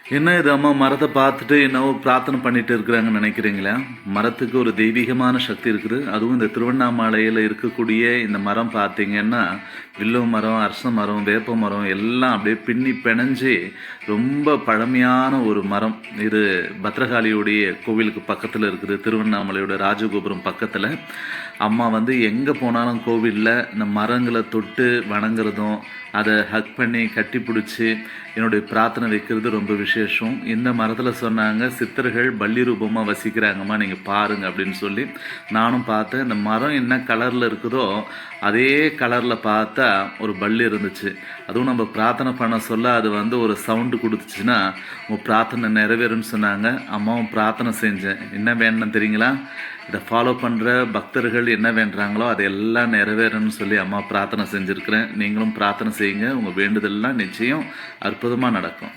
என்ன இது அம்மா மரத்தை பார்த்துட்டு என்னவோ பிரார்த்தனை பண்ணிட்டு இருக்கிறாங்கன்னு நினைக்கிறீங்களா? மரத்துக்கு ஒரு தெய்வீகமான சக்தி இருக்குது. அதுவும் இந்த திருவண்ணாமலையில் இருக்கக்கூடிய இந்த மரம் பார்த்தீங்கன்னா, வில்வ மரம், அரச மரம், வேப்ப மரம் எல்லாம் அப்படியே பின்னி பிணைஞ்சு ரொம்ப பழமையான ஒரு மரம். இது பத்ரகாளியுடைய கோவிலுக்கு பக்கத்தில் இருக்குது. திருவண்ணாமலையோட ராஜகோபுரம் பக்கத்தில். அம்மா வந்து எங்கே போனாலும் கோவிலில் இந்த மரங்களை தொட்டு வணங்குறதும் அதை ஹக் பண்ணி கட்டி பிடிச்சி என்னுடைய பிரார்த்தனை வைக்கிறது ரொம்ப விசேஷம். இந்த மரத்தில் சொன்னாங்க சித்தர்கள் பள்ளி ரூபமாக வசிக்கிறாங்கம்மா, நீங்கள் பாருங்கள் அப்படின்னு சொல்லி நானும் பார்த்தேன். இந்த மரம் என்ன கலரில் இருக்குதோ அதே கலரில் பார்த்தா ஒரு பள்ளி இருந்துச்சு. அதுவும் நம்ம பிரார்த்தனை பண்ண சொல்ல அது வந்து ஒரு சவுண்டு கொடுத்துச்சுன்னா உங்கள் பிரார்த்தனை நிறைவேறும்னு சொன்னாங்க. அம்மாவும் பிரார்த்தனை செஞ்சேன். என்ன வேணும்னு தெரியுங்களா? இதை ஃபாலோ பண்ணுற பக்தர்கள் என்ன வேண்டுறாங்களோ அதெல்லாம் நிறைவேறணும்னு சொல்லி அம்மா பிரார்த்தனை செஞ்சுருக்கிறேன். நீங்களும் பிரார்த்தனை செய்யுங்க. உங்கள் வேண்டுதல்லாம் நிச்சயம் அற்புதமாக நடக்கும்.